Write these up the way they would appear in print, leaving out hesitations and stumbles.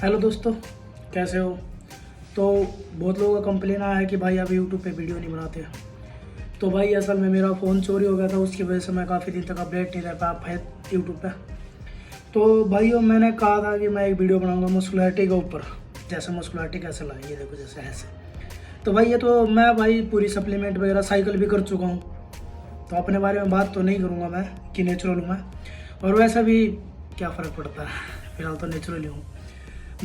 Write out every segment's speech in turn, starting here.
Hello दोस्तों, कैसे हो। तो बहुत लोगों का कंप्लेन आया है कि भाई आप यूट्यूब पे वीडियो नहीं बनाते। तो भाई असल में मेरा फ़ोन चोरी हो गया था, उसकी वजह से मैं काफ़ी दिन तक अपडेट नहीं रह पाया यूट्यूब पे। तो भाइयों, मैंने कहा था कि मैं एक वीडियो बनाऊंगा मस्कुलैरिटी के ऊपर, जैसे मस्कुलैरिटी कैसे लाएं, ये देखो जैसे ऐसे। तो भाई ये तो मैं भाई पूरी सप्लीमेंट वगैरह साइकिल भी कर चुका हूँ, तो अपने बारे में बात तो नहीं करूँगा मैं कि नेचुरल हूँ मैं। और वैसे भी क्या फ़र्क पड़ता है, फिलहाल तो नेचुरल ही हूँ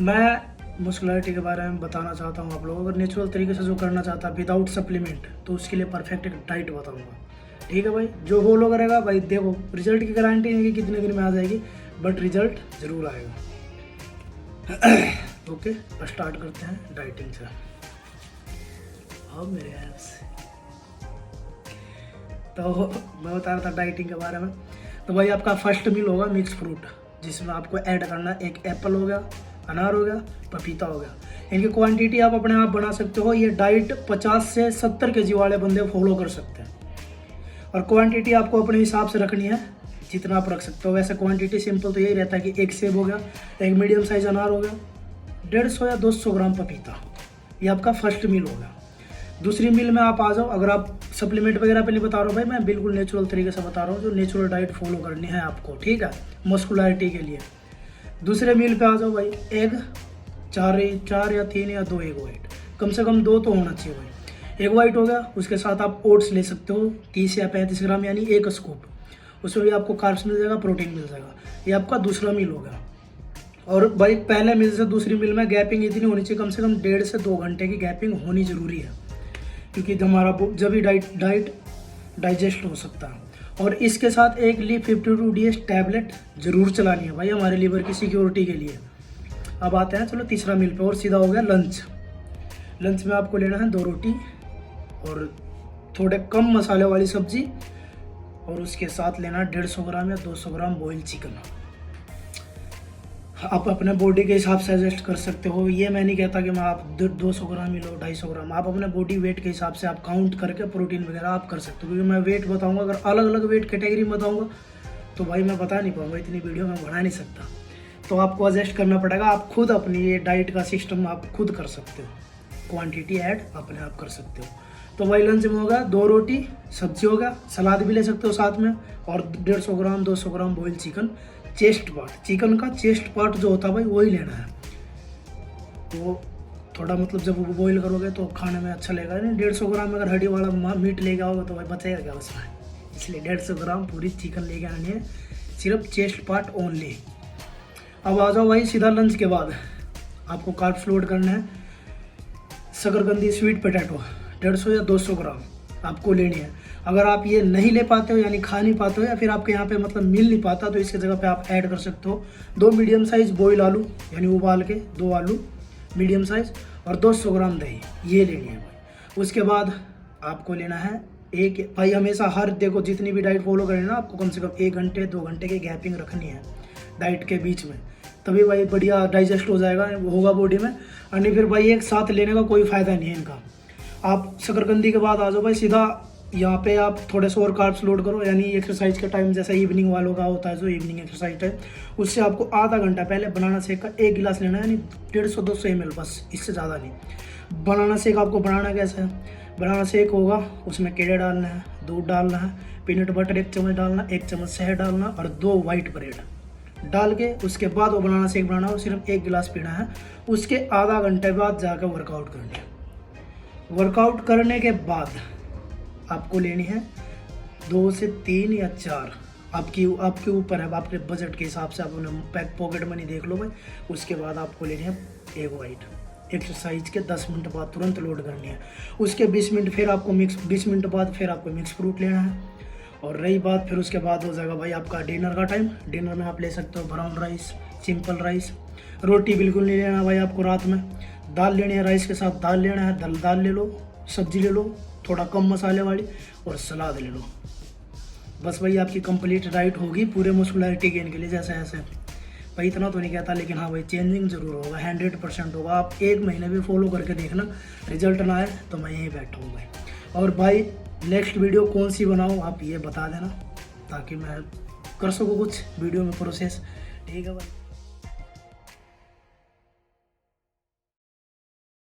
मैं। मस्कुलैरिटी के बारे में बताना चाहता हूँ आप लोगों को। अगर नेचुरल तरीके से जो करना चाहता है विदाउट सप्लीमेंट, तो उसके लिए परफेक्ट एक डाइट बताऊँगा। ठीक है भाई, जो फॉलो करेगा भाई, देखो रिजल्ट की गारंटी नहीं कि कितने दिन में आ जाएगी, बट रिजल्ट ज़रूर आएगा। ओके, स्टार्ट करते हैं डाइटिंग से। आओ मेरे ऐप्स। तो मैं बता रहा था डाइटिंग के बारे में। तो भाई आपका फर्स्ट मील होगा मिक्स फ्रूट, जिसमें आपको ऐड करना है एक एप्पल हो गया, अनार हो गया, पपीता हो गया। इनकी क्वांटिटी आप अपने आप बना सकते हो। ये डाइट 50 से 70 केजी वाले बंदे फॉलो कर सकते हैं। और क्वांटिटी आपको अपने हिसाब से रखनी है, जितना आप रख सकते हो। वैसे क्वांटिटी सिंपल तो यही रहता है कि एक सेब हो गया, एक मीडियम साइज अनार हो गया, 150 या 200 ग्राम पपीता। ये आपका फर्स्ट मील हो गया। दूसरी मील में आप आ जाओ। अगर आप सप्लीमेंट वगैरह पे नहीं बता रहा हूँ भाई, मैं बिल्कुल नेचुरल तरीके से बता रहा हूँ, जो नेचुरल डाइट फॉलो करनी है आपको, ठीक है, मस्कुलैरिटी के लिए। दूसरे मील पे आ जाओ भाई। एग, चार या 3 या 2 एग वाइट, कम से कम 2 तो होना चाहिए भाई। एग वाइट हो गया, उसके साथ आप ओट्स ले सकते हो 30 या 35 ग्राम, यानी 1 स्कूप। उसमें भी आपको कार्ब्स मिल जाएगा, प्रोटीन मिल जाएगा। ये आपका दूसरा मील हो गया। और भाई पहले मील से दूसरी मील में गैपिंग इतनी होनी चाहिए, कम से कम 1.5 से 2 घंटे की गैपिंग होनी जरूरी है, क्योंकि हमारा जब ही डाइट डाइजेस्ट हो सकता है। और इसके साथ एक ली 52 DS टैबलेट जरूर चलानी है भाई, हमारे लीवर की सिक्योरिटी के लिए। अब आते हैं चलो तीसरा मील पे, और सीधा हो गया लंच। लंच में आपको लेना है 2 रोटी और थोड़े कम मसाले वाली सब्जी, और उसके साथ लेना है 150 ग्राम या 200 ग्राम बॉइल्ड चिकन। आप अपने बॉडी के हिसाब से एडजस्ट कर सकते हो। ये मैं नहीं कहता कि मैं आप 200 ग्राम ही लो, 250 ग्राम। आप अपने बॉडी वेट के हिसाब से आप काउंट करके प्रोटीन वगैरह आप कर सकते हो, क्योंकि मैं वेट बताऊंगा, अगर अलग अलग वेट कैटेगरी में बताऊंगा तो भाई मैं बता नहीं पाऊंगा, इतनी वीडियो में बना नहीं सकता। तो आपको एडजस्ट करना पड़ेगा। आप खुद अपनी ये डाइट का सिस्टम आप खुद कर सकते हो, क्वांटिटी ऐड अपने आप कर सकते हो। तो भाई लंच में होगा 2 रोटी, सब्जी होगा, सलाद भी ले सकते हो साथ में, और 150 gram 200 gram boiled chicken. Chest part, chicken का चेस्ट पार्ट जो होता है भाई, वही लेना है। वो थोड़ा मतलब जब वो बॉईल करोगे तो खाने में अच्छा लगेगा। नहीं 150 ग्राम अगर हड्डी वाला मीट लेके आओगे तो भाई बचेगा क्या उसमें, इसलिए 150 ग्राम पूरी चिकन लेके आनी है, सिर्फ चेस्ट पार्ट ओनली। अब आ जाओ भाई सीधा लंच के बाद आपको कार्ब्स लोड करना है। शकरकंदी स्वीट पोटैटो 150 या 200 ग्राम आपको लेनी है। अगर आप ये नहीं ले पाते हो, यानी खा नहीं पाते हो, या फिर आपके यहाँ पे मतलब मिल नहीं पाता, तो इसके जगह पे आप ऐड कर सकते हो 2 मीडियम साइज बॉयल आलू, यानी उबाल के 2 आलू मीडियम साइज, और 200 ग्राम दही, ये लेनी है भाई। उसके बाद आपको लेना है एक भाई, हमेशा हर देखो जितनी भी डाइट फॉलो करें ना, आपको कम से कम 1 घंटे 2 घंटे की गैपिंग रखनी है डाइट के बीच में, तभी भाई बढ़िया डाइजेस्ट हो जाएगा, होगा बॉडी में। और नहीं फिर भाई एक साथ लेने का कोई फ़ायदा नहीं है इनका। आप शकरकंदी के बाद आ जाओ भाई सीधा यहाँ पे, आप थोड़े से और कार्ब्स लोड करो, यानी एक्सरसाइज के टाइम, जैसा इवनिंग वालों का होता है जो इवनिंग एक्सरसाइज टाइम, उससे आपको आधा घंटा पहले बनाना शेक का 1 गिलास लेना है, यानी 150-200 ml, बस इससे ज़्यादा नहीं। बनाना शेक आपको बनाना कैसे है, बनाना शेक होगा, उसमें केले डालना है, दूध डालना है, पीनट बटर 1 चम्मच डालना, 1 चम्मच शहद डालना, और 2 वाइट ब्रेड डाल के उसके बाद वो बनाना शेक बनाना, और सिर्फ 1 गिलास पीना है। उसके आधा घंटे बाद जाकर वर्कआउट करना है। वर्कआउट करने के बाद आपको लेनी है 2 से 3 या 4, आपके ऊपर है, आपके बजट के हिसाब से आप उन्हें पॉकेट मनी देख लो भाई। उसके बाद आपको लेनी है एग वाइट। एक्सरसाइज के 10 मिनट बाद तुरंत लोड करनी है। उसके 20 मिनट फिर आपको 20 मिनट बाद फिर आपको मिक्स फ्रूट लेना है। और रही बात, फिर उसके बाद हो जाएगा भाई आपका डिनर का टाइम। डिनर में आप ले सकते हो ब्राउन राइस, सिंपल राइस, रोटी बिल्कुल नहीं लेना भाई आपको। रात में दाल लेनी है, राइस के साथ दाल लेना है, दाल ले लो, सब्जी ले लो थोड़ा कम मसाले वाली, और सलाद ले लो। बस भाई आपकी कंप्लीट डाइट होगी पूरे मस्कुलैरिटी गेन के लिए। जैसे ऐसे भाई इतना तो नहीं कहता, लेकिन हाँ भाई चेंजिंग जरूर होगा, 100% होगा। आप 1 महीने भी फॉलो करके देखना, रिजल्ट ना आए तो मैं यहीं बैठा हूँ भाई। और भाई नेक्स्ट वीडियो कौन सी बनाऊँ आप ये बता देना, ताकि मैं कर सकूँ कुछ वीडियो में प्रोसेस। ठीक है भाई।